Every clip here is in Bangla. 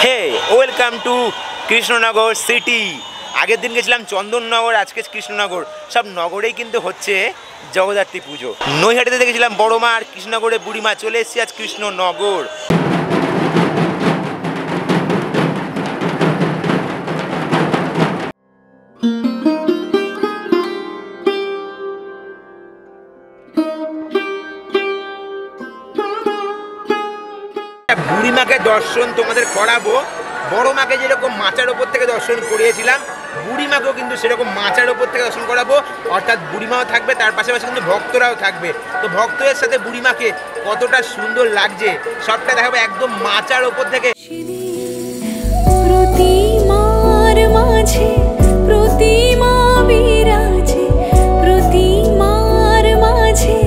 Hey welcome to Krishnanagar city. আগের দিন গেছিলাম চন্দননগর, আজকে কৃষ্ণনগর। সব নগরেই কিন্তু হচ্ছে জগদ্ধাত্রী পুজো। নৈহাটিতে দেখেছিলাম বড় মা, আর কৃষ্ণনগরে বুড়িমা। চলে এসেছি আজ কৃষ্ণনগর। বুড়িমাকে দর্শন তোমাদের করাবো। বড় মাকে যেরকম মাচার ওপর থেকে দর্শন করিয়েছিলাম, বুড়িমাকেও কিন্তু সেরকম মাচার ওপর থেকে দর্শন করাবো। অর্থাৎ বুড়িমাও থাকবে, তার পাশাপাশি কিন্তু ভক্তরাও থাকবে। তো ভক্তদের সাথে বুড়িমাকে কতটা সুন্দর লাগছে সবটা দেখাবো একদম মাচার ওপর থেকে। প্রতিমার মাঝে প্রতিমা বিরাজে, প্রতিমার মাঝে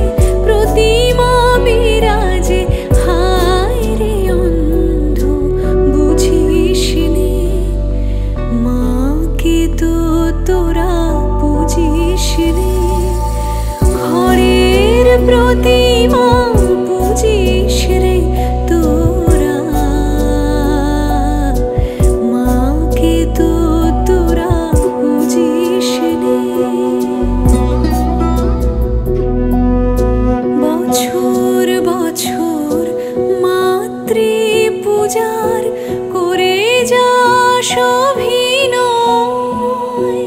প্রতিমা বিরাজে। হায় রে অন্ধ বুঝিস নে, মাকে তো তোরা বুঝিস রে। ঘরের প্রতিমা বুঝিস রে তোরা, মাকে তো তোরা বুঝিস রে। বছর বছর মাতৃ পূজার করে যা অভিনয়,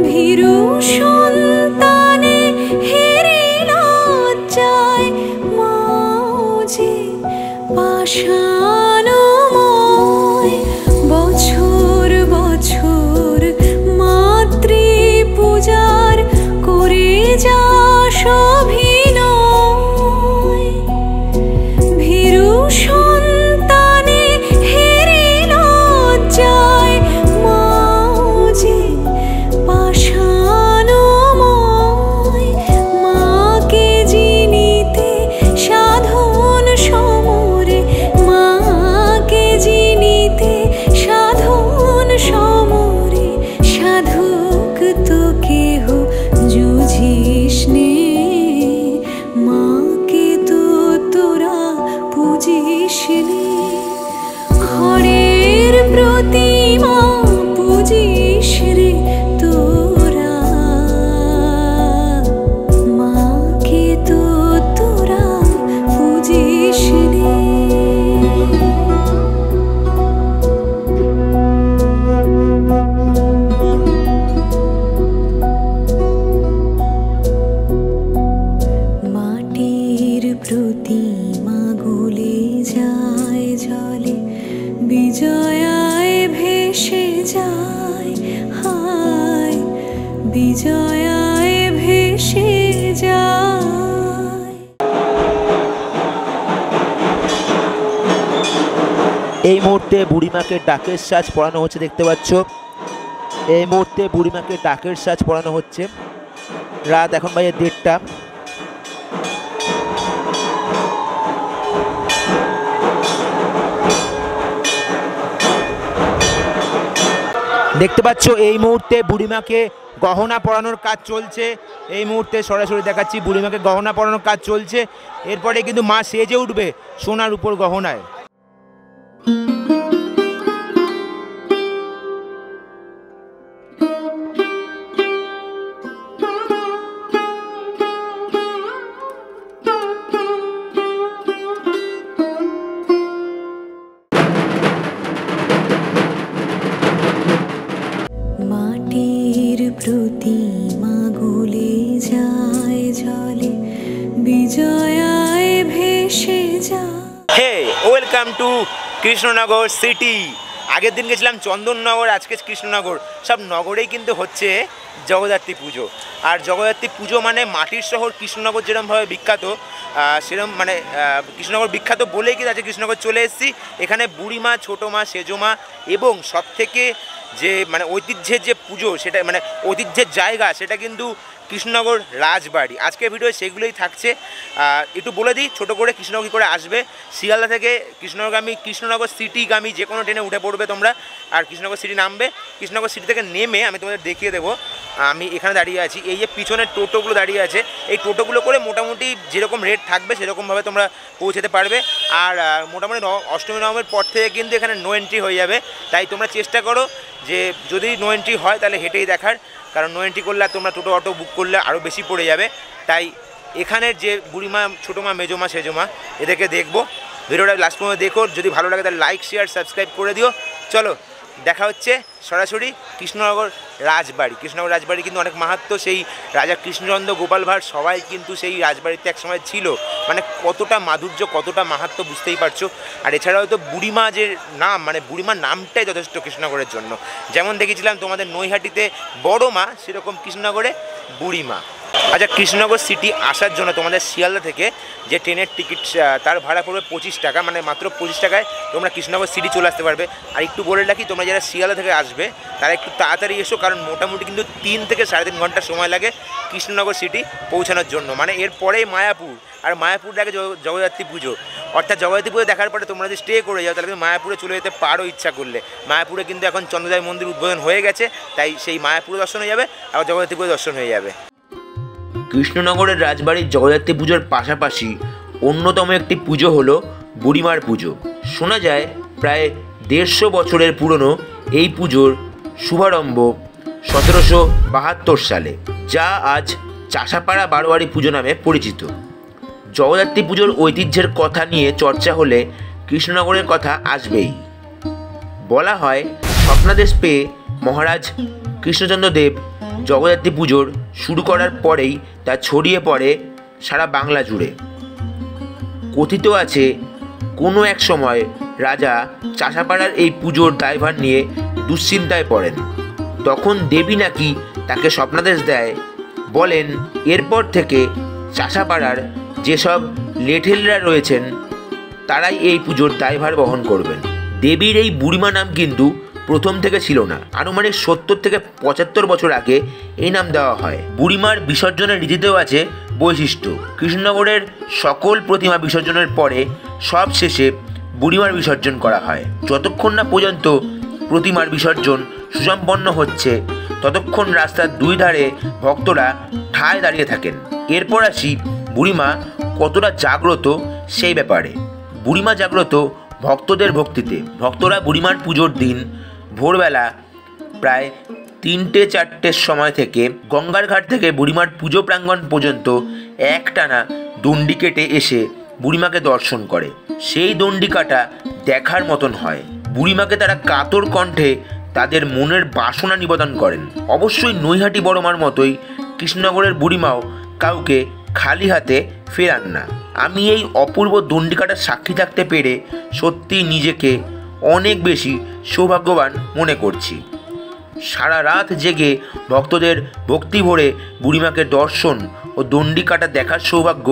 ভীরু সন্তানে হেরে লজ্জায় মাঝে পাষাণময়। বছর বছর মাতৃ পূজার করে যা অভিনয়, ভীরু সন্তানে হেরে লজ্জায় মাঝে পাষাণময়। মাকে জিনিতে সাধন সমরে, মাকে জিনিতে সাধন সমরে। সাধক তো কেহ বুঝিস নে, মাকে তো তোরা বুঝিস নে। ঘরের প্রতিমা বুঝিস রে তোরা, মাকে তো তোরা বুঝিস রে। মাটির প্রতিমা গলে যায় জলে, বিজয়ায় ভেসে যায়। হায় বিজয়ায় ভেসে যায়। এই মুহূর্তে বুড়িমাকে ডাকের সাজ পড়ানো হচ্ছে, দেখতে পাচ্ছ। এই মুহূর্তে বুড়িমাকে ডাকের সাজ পড়ানো হচ্ছে। রাত এখন বাজে 1:30। দেখতে পাচ্ছ এই মুহূর্তে বুড়িমাকে গহনা পরানোর কাজ চলছে। এই মুহূর্তে সরাসরি দেখাচ্ছি বুড়িমাকে গহনা পরানোর কাজ চলছে। এরপরে কিন্তু মা সেজে উঠবে সোনার উপর গহনায়। মাটির প্রতিমা গলে যায় জলে, বিজয়ায় ভেসে যায়। Hey welcome to Krishnanagar city. আগের দিন গেছিলাম চন্দননগর, আজকে কৃষ্ণনগর। সব নগরেই কিন্তু হচ্ছে জগদ্ধাত্রী পুজো। আর জগদ্ধাত্রী পুজো মানে মাটির শহর কৃষ্ণনগর যেরকমভাবে বিখ্যাত, সেরকম মানে কৃষ্ণনগর বিখ্যাত বলেই কিন্তু আজকে কৃষ্ণনগর চলে এসেছি। এখানে বুড়িমা, ছোটো মা, সেজো মা এবং সবথেকে যে মানে ঐতিহ্যের যে পুজো, সেটা মানে ঐতিহ্যের জায়গা, সেটা কিন্তু কৃষ্ণনগর রাজবাড়ি। আজকের ভিডিও সেগুলোই থাকছে। একটু বলে দিই ছোটো করে কৃষ্ণনগর কী করে আসবে। শিয়ালদা থেকে কৃষ্ণনগর সিটিগামী যে কোনো ট্রেনে উঠে পড়বে তোমরা, আর কৃষ্ণনগর সিটি নামবে। কৃষ্ণনগর সিটি থেকে নেমে আমি তোমাদের দেখিয়ে দেবো। আমি এখানে দাঁড়িয়ে আছি, এই যে পিছনের টোটোগুলো দাঁড়িয়ে আছে, এই টোটোগুলো করে মোটামুটি যেরকম রেট থাকবে সেরকমভাবে তোমরা পৌঁছাতে পারবে। আর মোটামুটি অষ্টমী নবমীর পর থেকে কিন্তু এখানে নো এন্ট্রি হয়ে যাবে। তাই তোমরা চেষ্টা করো যে যদি নো এন্ট্রি হয় তাহলে হেঁটেই দেখার, কারণ নো এন্ট্রি করলে তোমরা টোটো অটো বুক করলে আরও বেশি পড়ে যাবে। তাই এখানের যে বুড়িমা, ছোটো মা, মেজো মা, সেজো মা, এদেরকে দেখবো। ভিডিওটা লাস্ট পর্যন্ত দেখো, যদি ভালো লাগে তাহলে লাইক শেয়ার সাবস্ক্রাইব করে দিও। চলো দেখা হচ্ছে সরাসরি কৃষ্ণনগর রাজবাড়ি। কৃষ্ণনগর রাজবাড়ি কিন্তু অনেক মাহাত্ম্য, সেই রাজা কৃষ্ণচন্দ্র গোপাল ভাঁড় সবাই কিন্তু সেই রাজবাড়িতে একসময় ছিল। মানে কতটা মাধুর্য, কতটা মাহাত্ম্য বুঝতেই পারছো। আর এছাড়াও তো বুড়িমা যে নাম, মানে বুড়িমার নামটাই যথেষ্ট কৃষ্ণনগরের জন্য। যেমন দেখেছিলাম তোমাদের নৈহাটিতে বড় মা, সেরকম কৃষ্ণনগরে বুড়িমা। আচ্ছা, কৃষ্ণনগর সিটি আসার জন্য তোমাদের শিয়ালদা থেকে যে ট্রেনের টিকিট তার ভাড়া পড়বে 25 টাকা, মানে মাত্র 25 টাকায় তোমরা কৃষ্ণনগর সিটি চলে আসতে পারবে। আর একটু বলে রাখি, তোমরা যারা শিয়ালদা থেকে আসবে তারা একটু তাড়াতাড়ি এসো, কারণ মোটামুটি কিন্তু 3 থেকে 3.5 ঘন্টা সময় লাগে কৃষ্ণনগর সিটি পৌঁছানোর জন্য। মানে এরপরেই মায়াপুর, আর মায়াপুর আগে জগদ্ধাত্রী পুজো। অর্থাৎ জগদ্ধাত্রী পুজো দেখার পরে তোমরা যদি স্টে করে যাও তাহলে কিন্তু মায়াপুরে চলে যেতে পারো ইচ্ছা করলে। মায়াপুরে কিন্তু এখন চন্দ্রজয় মন্দির উদ্বোধন হয়ে গেছে, তাই সেই মায়াপুরে দর্শন হয়ে যাবে, আর জগদ্ধাত্রী পুজো দর্শন হয়ে যাবে। কৃষ্ণনগরের রাজবাড়ির জগদ্ধাত্রী পুজোর পাশাপাশি অন্যতম একটি পুজো হলো বুড়িমার পুজো। শোনা যায় প্রায় 150 বছরের পুরনো এই পুজোর শুভারম্ভ 1772 সালে, যা আজ চাষাপাড়া বারোয়ারি পুজো নামে পরিচিত। জগদ্ধাত্রী পুজোর ঐতিহ্যের কথা নিয়ে চর্চা হলে কৃষ্ণনগরের কথা আসবেই। বলা হয় স্বপ্নাদেশ পেয়ে মহারাজ কৃষ্ণচন্দ্র দেব জগদ্ধাত্রী পুজোর শুরু করার পরেই তা ছড়িয়ে পড়ে সারা বাংলা জুড়ে। কথিত আছে কোনো এক সময় রাজা চাষাপাড়ার এই পুজোর দায়ভার নিয়ে দুশ্চিন্তায় পড়েন। তখন দেবী নাকি তাকে স্বপ্নাদেশ দেয়, বলেন এরপর থেকে চাষাপাড়ার যেসব লেঠেলরা রয়েছেন তারাই এই পুজোর দায়ভার বহন করবেন। দেবীর এই বুড়িমা নাম কিন্তু প্রথম থেকে ছিল না, আনুমানিক 70 থেকে 75 বছর আগে এই নাম দেওয়া হয়। বুড়িমার বিসর্জনের রীতিতেও আছে বৈশিষ্ট্য। কৃষ্ণনগরের সকল প্রতিমা বিসর্জনের পরে সব শেষে বুড়িমার বিসর্জন করা হয়। যতক্ষণ না পর্যন্ত প্রতিমার বিসর্জন সুসম্পন্ন হচ্ছে ততক্ষণ রাস্তার দুই ধারে ভক্তরা ঠায় দাঁড়িয়ে থাকেন। এরপর আসি বুড়িমা কতটা জাগ্রত সেই ব্যাপারে। বুড়িমা জাগ্রত ভক্তদের ভক্তিতে। ভক্তরা বুড়িমার পুজোর দিন ভোরবেলা প্রায় 3-4টের সময় থেকে গঙ্গার ঘাট থেকে বুড়িমার পুজো প্রাঙ্গণ পর্যন্ত একটানা দণ্ডি কেটে এসে বুড়িমাকে দর্শন করে। সেই দণ্ডি কাটা দেখার মতন হয়। বুড়িমাকে তারা কাতর কণ্ঠে তাদের মনের বাসনা নিবেদন করেন। অবশ্যই নৈহাটি বড়মার মতোই কৃষ্ণনগরের বুড়িমাও কাউকে খালি হাতে ফেরান না। আমি এই অপূর্ব দণ্ডি কাটার সাক্ষী থাকতে পেরে সত্যি নিজেকে অনেক বেশি সৌভাগ্যবান মনে করছি। সারা রাত জেগে ভক্তদের ভক্তি ভরে বুড়িমাকে দর্শন ও দণ্ডি কাটা দেখার সৌভাগ্য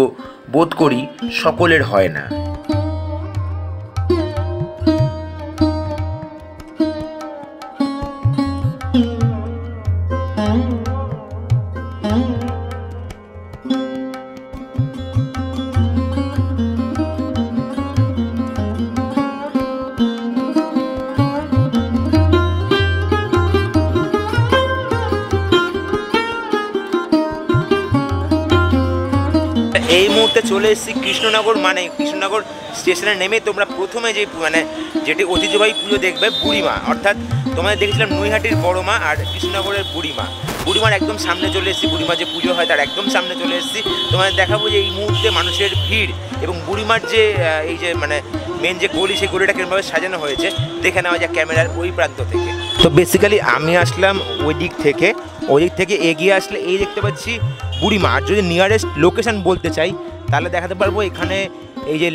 বোধ করি সকলের হয় না। এই মুহূর্তে চলে এসেছি কৃষ্ণনগর, মানে কৃষ্ণনগর স্টেশনে নেমে তোমরা প্রথমে যে যেটি ঐতিহ্যবাহী পুজো দেখবে বুড়িমা। অর্থাৎ তোমাদের দেখেছিলাম নৈহাটির বড় মা আর কৃষ্ণনগরের বুড়িমা। বুড়িমার একদম সামনে চলে এসেছি, বুড়িমা যে পুজো হয় তার একদম সামনে চলে এসেছি। তোমাদের দেখাবো যে এই মুহূর্তে মানুষের ভিড় এবং বুড়িমার যে এই যে মানে মেন যে গলি, সেই গলিটা কীভাবে সাজানো হয়েছে দেখে নেওয়া যায় ক্যামেরার ওই প্রান্ত থেকে। তো বেসিক্যালি আমি আসলাম ওই দিক থেকে এগিয়ে আসলে এই দেখতে পাচ্ছি বুড়িমা। আর যদি নিয়ারেস্ট লোকেশান বলতে চাই তাহলে দেখাতে পারবো এখানে এই যে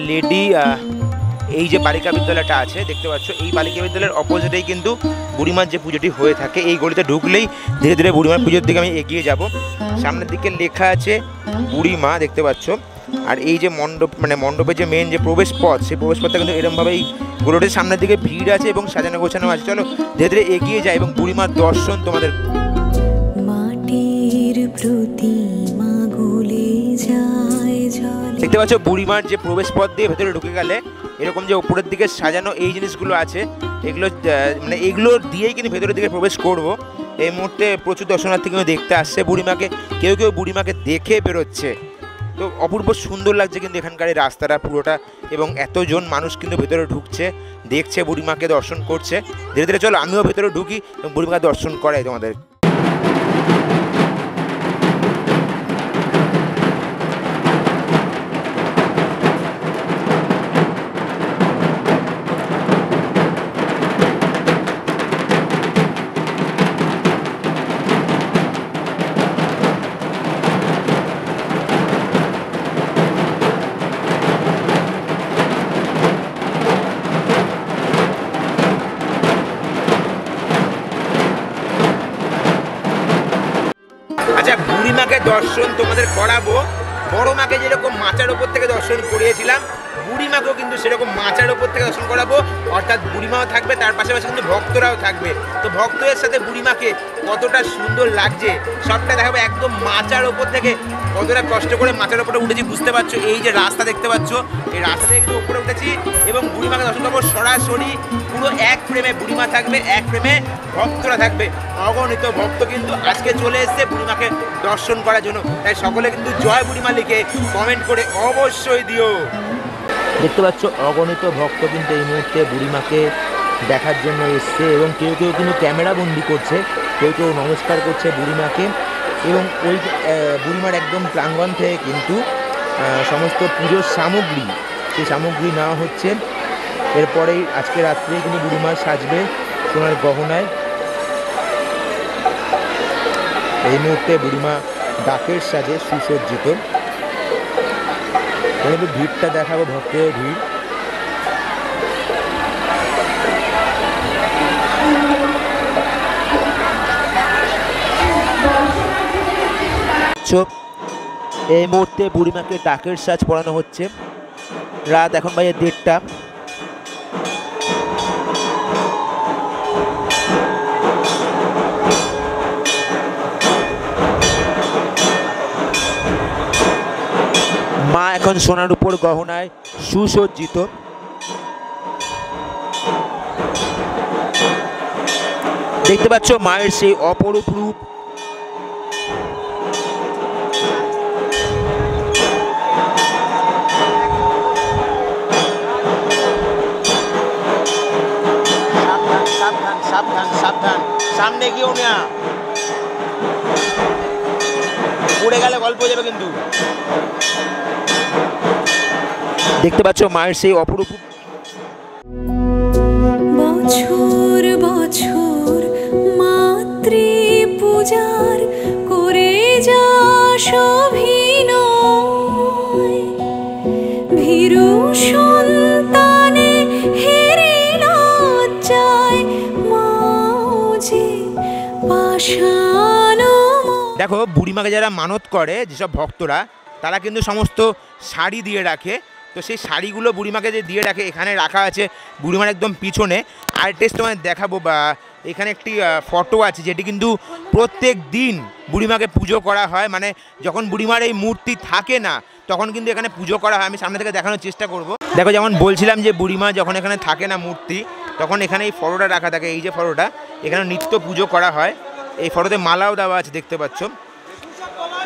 এই যে বালিকা বিদ্যালয়টা আছে দেখতে পাচ্ছ, এই বালিকা বিদ্যালয়ের অপোজিটেই কিন্তু বুড়িমার যে পুজোটি হয়ে থাকে। এই গলিতে ঢুকলেই ধীরে ধীরে বুড়িমার পুজোর দিকে আমি এগিয়ে যাব। সামনের দিকে লেখা আছে বুড়িমা দেখতে পাচ্ছ। আর এই যে মণ্ডপের যে মেন যে প্রবেশ পথ, সেই প্রবেশ পথটা কিন্তু এরকমভাবেই গলিটির সামনের দিকে ভিড় আছে এবং সাজানো গোছানো আছে। চলো ধীরে ধীরে এগিয়ে যায় এবং বুড়িমার দর্শন তোমাদের। মাটির প্রতিমা গলে যায় জলে। দেখতে পাচ্ছ বুড়িমার যে প্রবেশ পথ দিয়ে ভেতরে ঢুকে গেলে এরকম যে উপরের দিকে সাজানো এই জিনিসগুলো আছে, এগুলো মানে এগুলো দিয়েই কিন্তু ভেতরের দিকে প্রবেশ করব। এই মুহূর্তে প্রচুর দর্শনার্থী কিন্তু দেখতে আসছে বুড়িমাকে, কেউ কেউ বুড়িমাকে দেখে বেরোচ্ছে। তো অপূর্ব সুন্দর লাগছে কিন্তু এখানকার এই রাস্তাটা পুরোটা, এবং এতজন মানুষ কিন্তু ভেতরে ঢুকছে, দেখছে বুড়িমাকে, দর্শন করছে। ধীরে ধীরে চলো আমিও ভেতরে ঢুকি এবং বুড়িমাকে দর্শন করাই তোমাদের। আচ্ছা, বুড়িমাকে দর্শন তোমাদের করাবো। বড় মাকে যেরকম মাচার ওপর থেকে দর্শন করিয়েছিলাম, বুড়িমাকেও কিন্তু সেরকম মাচার ওপর থেকে দর্শন করাবো। অর্থাৎ বুড়িমাও থাকবে, তার পাশাপাশি কিন্তু ভক্তরাও থাকবে। তো ভক্তদের সাথে বুড়িমাকে কতটা সুন্দর লাগছে সবটা দেখাবো একদম মাচার ওপর থেকে। কতটা কষ্ট করে মাচার ওপরে উঠেছি বুঝতে পারছো। এই যে রাস্তা দেখতে পাচ্ছ, এই রাস্তা থেকে কিন্তু উপরে উঠেছি এবং বুড়িমাকে দর্শন করবো সরাসরি। পুরো এক ফ্রেমে বুড়িমা থাকবে, এক ফ্রেমে ভক্তরা থাকবে। অগণিত ভক্ত কিন্তু আজকে চলে এসছে বুড়িমাকে দর্শন করার জন্য। তাই সকলে কিন্তু জয় বুড়িমা লিখে কমেন্ট করে অবশ্যই দিও। দেখতে পাচ্ছ অগণিত ভক্ত কিন্তু এই মুহূর্তে বুড়িমাকে দেখার জন্য এসছে, এবং কেউ কেউ কিন্তু ক্যামেরা বন্দি করছে, কেউ কেউ নমস্কার করছে বুড়িমাকে। এবং ওই বুড়িমার একদম প্রাঙ্গণ থেকে কিন্তু সমস্ত পুজোর সামগ্রী, সেই সামগ্রী নেওয়া হচ্ছে। এরপরেই আজকে রাত্রে কিন্তু বুড়িমা সাজবে সোনার গহনায়। এই মুহূর্তে বুড়িমা ডাকের সাজে সুসজ্জিত। এখানে ভিড়টা দেখাবো, ভক্তের ভিড়। এই মুহূর্তে বুড়িমাকে ডাকের সাজ পরানো হচ্ছে। রাত এখন বাজে 1:30। মা এখন সোনার উপর গহনায় সুসজ্জিত। দেখতে পাচ্ছ মায়ের সেই অপরূপ রূপ। সাবধান সাবধান সাবধান, সামনে গিয়েও না, পড়ে গেলে গল্প হয়ে যাবে কিন্তু। দেখতে পাচ্ছ মায়ের সেই অপরূপ। বছর বছর মাতৃ পূজার করে যা অভিনয়, ভীরু সন্তানে হেরে লজ্জায় মাঝে পাষাণ। দেখো বুড়িমাকে যারা মানত করে, যেসব ভক্তরা, তারা কিন্তু সমস্ত শাড়ি দিয়ে রাখে। তো সেই শাড়িগুলো বুড়িমাকে যে দিয়ে রাখে এখানে রাখা আছে বুড়িমার একদম পিছনে। আর টেস্ট তোমায় দেখাবো, বা এখানে একটি ফটো আছে যেটি কিন্তু প্রত্যেক দিন বুড়িমাকে পুজো করা হয়। মানে যখন বুড়িমার এই মূর্তি থাকে না তখন কিন্তু এখানে পুজো করা হয়। আমি সামনে থেকে দেখানোর চেষ্টা করব। দেখো, যেমন বলছিলাম যে বুড়িমা যখন এখানে থাকে না মূর্তি, তখন এখানে এই ফটোটা রাখা থাকে। এই যে ফটোটা, এখানে নিত্য পুজো করা হয়। এই ফটোতে মালাও দেওয়া আছে, দেখতে পাচ্ছ।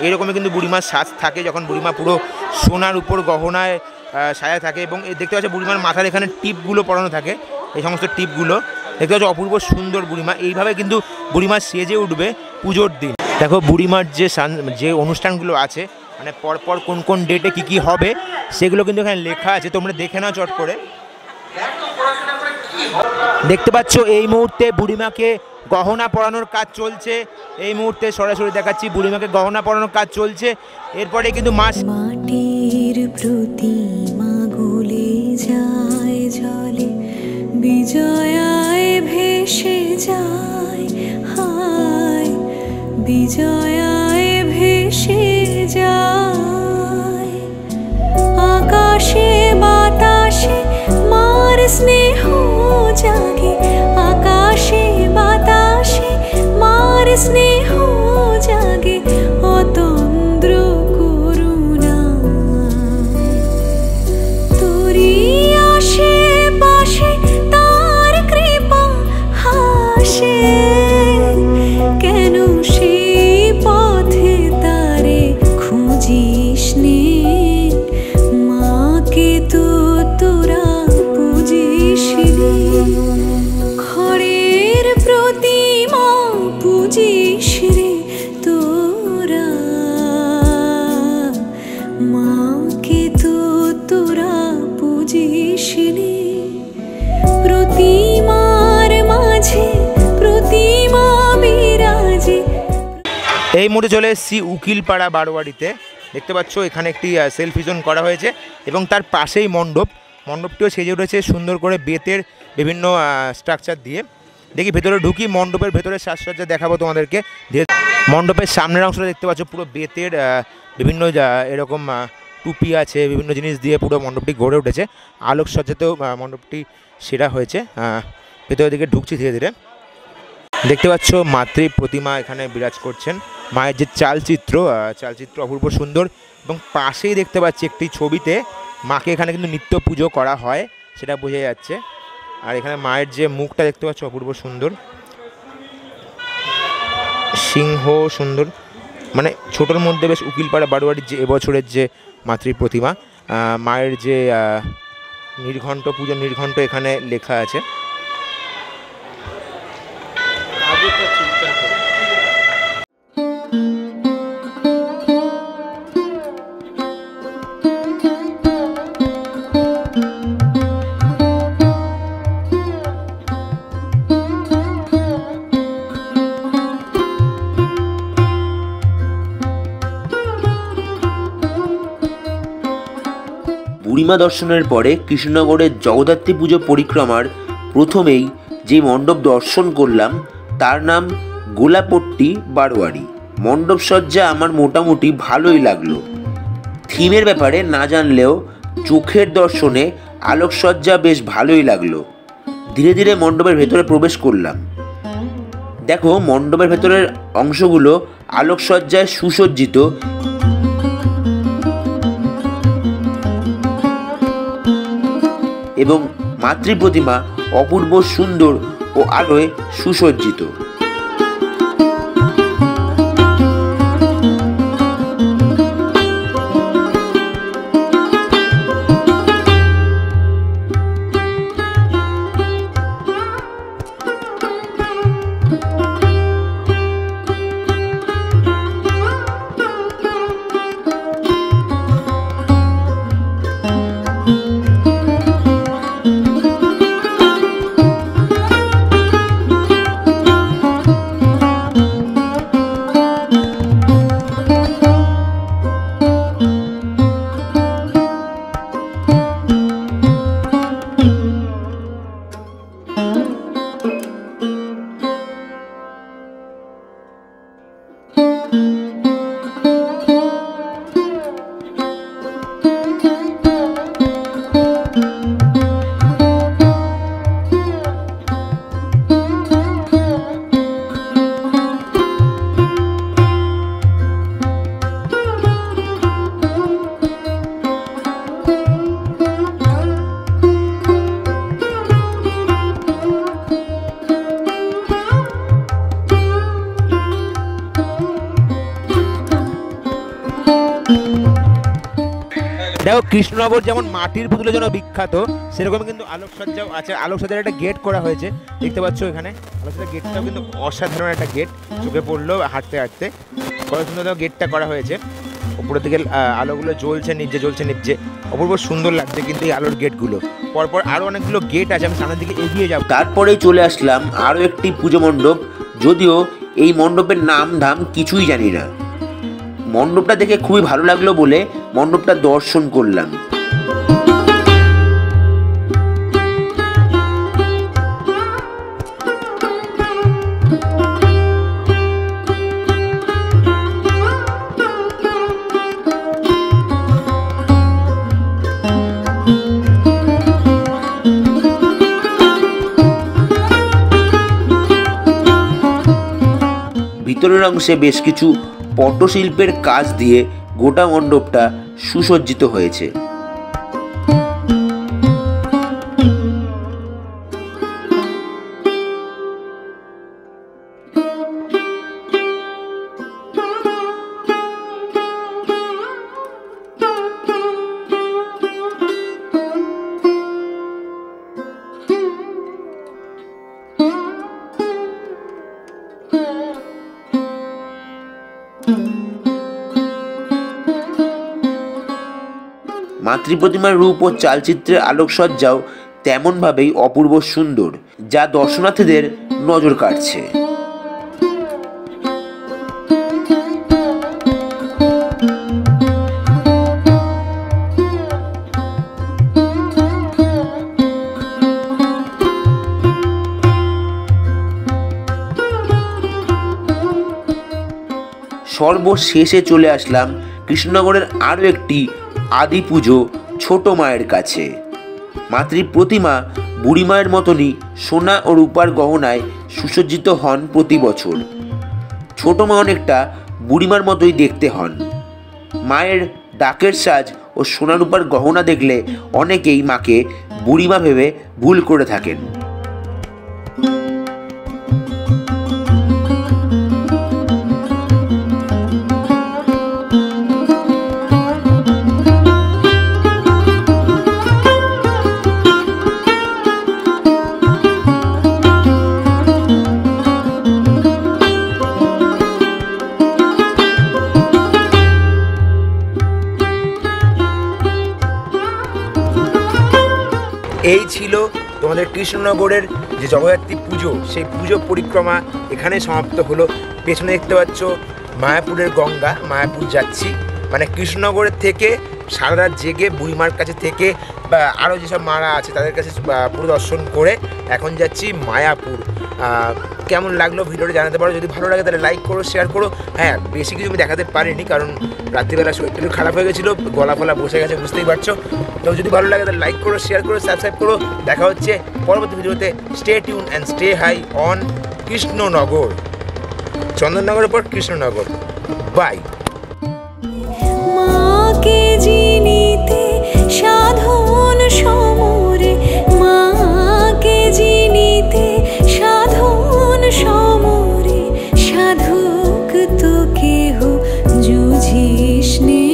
এরকমই কিন্তু বুড়িমার সাজ থাকে যখন বুড়িমা পুরো সোনার উপর গহনায় সাজা থাকে। এবং দেখতে পাচ্ছ বুড়িমার মাথার এখানে টিপগুলো পরানো থাকে, এই সমস্ত টিপগুলো দেখতে পাচ্ছ। অপূর্ব সুন্দর বুড়িমা। এইভাবে কিন্তু বুড়িমা সেজে উঠবে পুজোর দিন। দেখো বুড়িমার যে অনুষ্ঠানগুলো আছে, মানে পরপর কোন কোন ডেটে কি কি হবে সেগুলো কিন্তু এখানে লেখা আছে, তোমরা দেখে নাও চট করে। দেখতে পাচ্ছ এই মুহূর্তে বুড়িমাকে গহনা পরানোর কাজ চলছে। এই মুহূর্তে সরাসরি দেখাচ্ছি বুড়িমাকে গহনা পরানোর কাজ চলছে। এরপরে কিন্তু মাটির প্রতিমা গলে যায় জলে, বিজয়ায় ভেসে যায়, হায় বিজয়ায় ভেসে যায়। আকাশে বাতাসে মার স্নেহ জাগে, আকাশে বাতাসে মার স্নেহ জাগে। আসে কেন সেই পথে তারে খুঁজিস নে মাকে তো তোরা পুজিস রে খড়ের প্রতিমা পুজিস রে তোরা মাকে তো তোরা পুজিস রে প্রতিমার মাঝে প্রতিমা বিরাজে। এই মুহূর্তে চলে এসেছি উকিলপাড়া বারোয়ারিতে। দেখতে পাচ্ছ এখানে একটি সেলফি জোন করা হয়েছে এবং তার পাশেই মণ্ডপটিও সেজে উঠেছে সুন্দর করে বেতের বিভিন্ন স্ট্রাকচার দিয়ে। দেখি ভেতরে ঢুকি, মণ্ডপের ভেতরে সাজসজ্জা দেখাবো তোমাদেরকে। মণ্ডপের সামনের অংশটা দেখতে পাচ্ছ পুরো বেতের বিভিন্ন এরকম টুপি আছে, বিভিন্ন জিনিস দিয়ে পুরো মণ্ডপটি গড়ে উঠেছে। আলোকসজ্জাতেও মণ্ডপটি সেরা হয়েছে। ভেতরের দিকে ঢুকছি ধীরে ধীরে। দেখতে পাচ্ছ মাতৃ প্রতিমা এখানে বিরাজ করছেন। মায়ের যে চালচিত্র অপূর্ব সুন্দর এবং পাশেই দেখতে পাচ্ছি একটি ছবিতে মাকে এখানে কিন্তু নিত্য পুজো করা হয় সেটা বোঝা যাচ্ছে। আর এখানে মায়ের যে মুখটা দেখতে পাচ্ছ অপূর্ব সুন্দর, সিংহ সুন্দর, মানে ছোটোর মধ্যে বেশ উকিলপাড়া বারোয়ারির যে এবছরের যে মাতৃ প্রতিমা, মায়ের যে নির্ঘণ্ট পুজো নির্ঘণ্ট এখানে লেখা আছে। বুড়িমা দর্শনের পরে কৃষ্ণনগরের জগদ্ধাত্রী পুজো পরিক্রমার প্রথমেই যে মণ্ডপ দর্শন করলাম তার নাম গোলাপট্টি বারোয়ারি। মণ্ডপ সজ্জা আমার মোটামুটি ভালোই লাগলো। থিমের ব্যাপারে না জানলেও চোখের দর্শনে আলোকসজ্জা বেশ ভালোই লাগলো। ধীরে ধীরে মণ্ডপের ভেতরে প্রবেশ করলাম। দেখো মণ্ডপের ভেতরের অংশগুলো আলোকসজ্জায় সুসজ্জিত এবং মাতৃ প্রতিমা অপূর্ব সুন্দর ও আলোয় সুসজ্জিত। দেখো কৃষ্ণনগর যেমন মাটির পুতুলের জন্য বিখ্যাত, সেরকম কিন্তু আলোকসজ্জাও আছে। আলোকসজ্জার একটা গেট করা হয়েছে দেখতে পাচ্ছ এখানে। আলোকসজ্জার গেটটাও কিন্তু অসাধারণ একটা গেট, চোখে পড়লো হাঁটতে হাঁটতে। কত সুন্দর গেটটা করা হয়েছে। উপরের দিকে আলোগুলো জ্বলছে নিভছে, অপূর্ব সুন্দর লাগছে কিন্তু এই আলোর গেটগুলো। পরপর আরও অনেকগুলো গেট আছে, আমি সামনের দিকে এগিয়ে যাব। তারপরেই চলে আসলাম আরও একটি পুজো মণ্ডপ, যদিও এই মণ্ডপের নাম ধাম কিছুই জানি না। মণ্ডপটা দেখে খুবই ভালো লাগলো বলে মণ্ডপটা দর্শন করলাম। ভিতরের অংশে বেশ কিছু পট্টশিল্পের কাজ দিয়ে গোটা মণ্ডপটা সুসজ্জিত হয়েছে। মাতৃপ্রতিমার রূপ ও চালচিত্রের আলোকসজ্জাও তেমনভাবেই অপূর্ব সুন্দর, যা দর্শনার্থীদের নজর কাড়ছে। সর্বশেষে চলে আসলাম কৃষ্ণনগরের আরও একটি আদি পুজো ছোট মায়ের কাছে। মাতৃ প্রতিমা বুড়িমায়ের মতনই সোনা ও রূপার গহনায় সুসজ্জিত হন প্রতি বছর। ছোট মা অনেকটা বুড়িমার মতোই দেখতে হন। মায়ের ডাকের সাজ ও সোনা রূপার গহনা দেখলে অনেকেই মাকে বুড়িমা ভেবে ভুল করে থাকেন। এই ছিল তোমাদের কৃষ্ণনগরের যে জগদ্ধাত্রী পুজো, সেই পুজো পরিক্রমা এখানে সমাপ্ত হলো। পেছনে দেখতে পাচ্ছ মায়াপুরের গঙ্গা, মায়াপুর যাচ্ছি। মানে কৃষ্ণনগরের থেকে সারা রাত জেগে বুড়িমার কাছে থেকে বা আরও যেসব মারা আছে তাদের কাছে পরিদর্শন করে এখন যাচ্ছি মায়াপুর। কেমন লাগলো ভিডিওটা জানাতে পারো। যদি ভালো লাগে তাহলে লাইক করো, শেয়ার করো। হ্যাঁ, বেশি কিছু আমি দেখাতে পারিনি কারণ রাত্রিবেলা শরীরটা একটু খারাপ হয়ে গেছিলো, গলা ফলা বসে গেছে, বুঝতেই পারছো। তো যদি ভালো লাগে তাহলে লাইক করো, শেয়ার করো, সাবস্ক্রাইব করো। দেখা হচ্ছে পরবর্তী ভিডিওতে। Stay tune and stay high on Krishnanagar, চন্দননগরের পর কৃষ্ণনগর। বাই। মাকে জিনিতে সাধন সমরে, মাকে জিনিতে সাধন সমরে, সাধক তো কেহ জুঝিস নে।